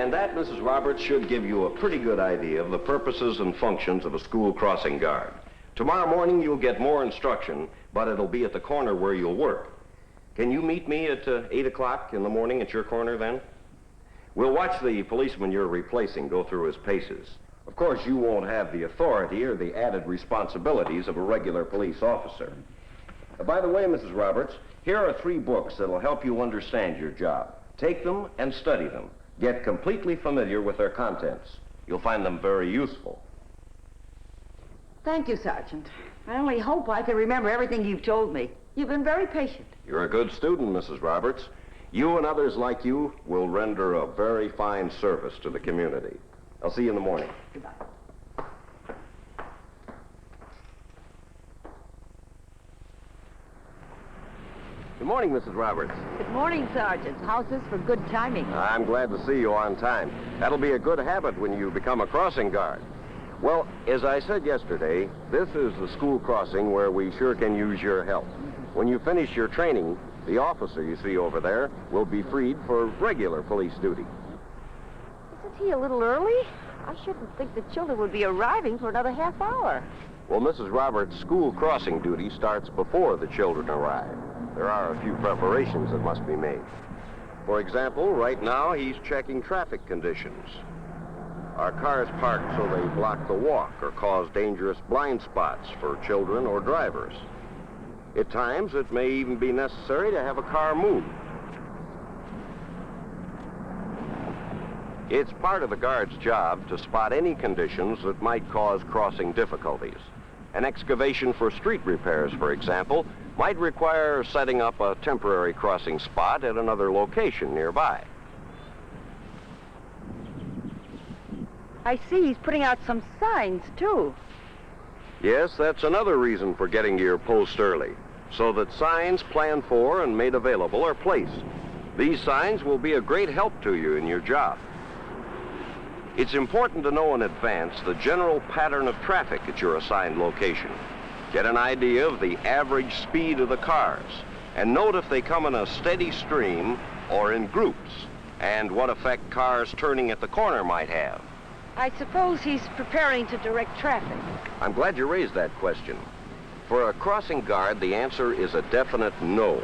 And that, Mrs. Roberts, should give you a pretty good idea of the purposes and functions of a school crossing guard. Tomorrow morning, you'll get more instruction, but it'll be at the corner where you'll work. Can you meet me at 8 o'clock in the morning at your corner then? We'll watch the policeman you're replacing go through his paces. Of course, you won't have the authority or the added responsibilities of a regular police officer. By the way, Mrs. Roberts, here are 3 books that'll help you understand your job. Take them and study them. Get completely familiar with their contents. You'll find them very useful. Thank you, Sergeant. I only hope I can remember everything you've told me. You've been very patient. You're a good student, Mrs. Roberts. You and others like you will render a very fine service to the community. I'll see you in the morning. Goodbye. Good morning, Mrs. Roberts. Good morning, Sergeant. How's this for good timing? I'm glad to see you on time. That'll be a good habit when you become a crossing guard. Well, as I said yesterday, this is the school crossing where we sure can use your help. When you finish your training, the officer you see over there will be freed for regular police duty. Isn't he a little early? I shouldn't think the children would be arriving for another half hour. Well, Mrs. Roberts, school crossing duty starts before the children arrive. There are a few preparations that must be made. For example, right now he's checking traffic conditions. Are cars parked so they block the walk or cause dangerous blind spots for children or drivers? At times, it may even be necessary to have a car moved. It's part of the guard's job to spot any conditions that might cause crossing difficulties. An excavation for street repairs, for example, might require setting up a temporary crossing spot at another location nearby. I see he's putting out some signs, too. Yes, that's another reason for getting to your post early, so that signs planned for and made available are placed. These signs will be a great help to you in your job. It's important to know in advance the general pattern of traffic at your assigned location. Get an idea of the average speed of the cars, and note if they come in a steady stream or in groups, and what effect cars turning at the corner might have. I suppose he's preparing to direct traffic. I'm glad you raised that question. For a crossing guard, the answer is a definite no.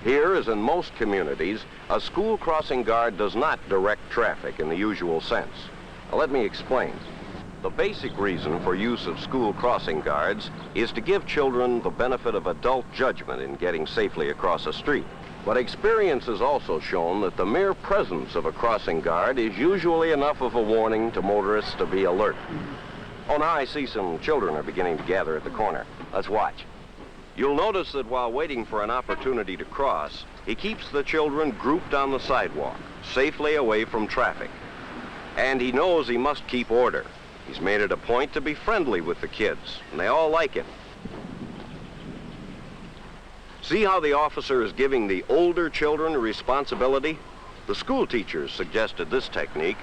Here, as in most communities, a school crossing guard does not direct traffic in the usual sense. Now, let me explain. The basic reason for use of school crossing guards is to give children the benefit of adult judgment in getting safely across a street. But experience has also shown that the mere presence of a crossing guard is usually enough of a warning to motorists to be alert. Oh, now I see some children are beginning to gather at the corner. Let's watch. You'll notice that while waiting for an opportunity to cross, he keeps the children grouped on the sidewalk, safely away from traffic. And he knows he must keep order. He's made it a point to be friendly with the kids, and they all like it. See how the officer is giving the older children a responsibility? The school teachers suggested this technique.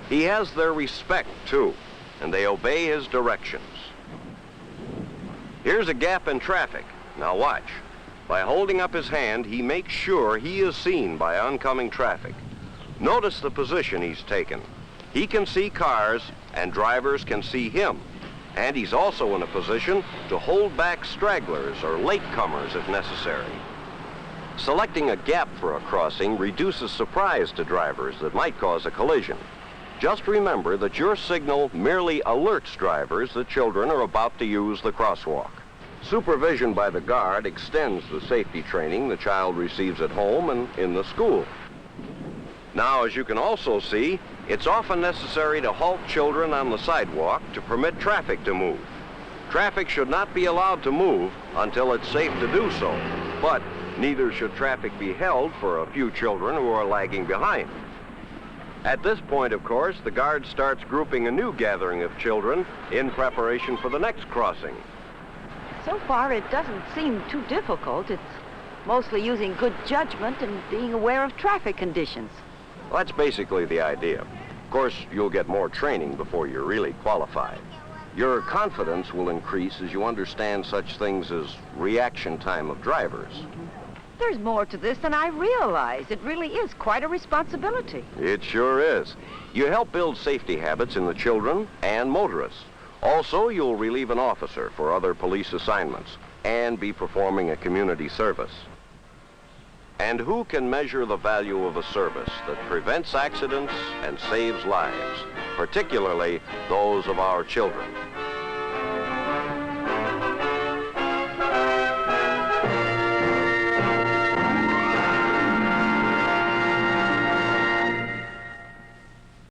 He has their respect, too, and they obey his directions. Here's a gap in traffic. Now watch. By holding up his hand, he makes sure he is seen by oncoming traffic. Notice the position he's taken. He can see cars, and drivers can see him. And he's also in a position to hold back stragglers or latecomers if necessary. Selecting a gap for a crossing reduces surprise to drivers that might cause a collision. Just remember that your signal merely alerts drivers that children are about to use the crosswalk. Supervision by the guard extends the safety training the child receives at home and in the school. Now, as you can also see, it's often necessary to halt children on the sidewalk to permit traffic to move. Traffic should not be allowed to move until it's safe to do so, but neither should traffic be held for a few children who are lagging behind. At this point, of course, the guard starts grouping a new gathering of children in preparation for the next crossing. So far, it doesn't seem too difficult. It's mostly using good judgment and being aware of traffic conditions. Well, that's basically the idea. Of course, you'll get more training before you're really qualified. Your confidence will increase as you understand such things as reaction time of drivers. There's more to this than I realize. It really is quite a responsibility. It sure is. You help build safety habits in the children and motorists. Also, you'll relieve an officer for other police assignments and be performing a community service. And who can measure the value of a service that prevents accidents and saves lives, particularly those of our children?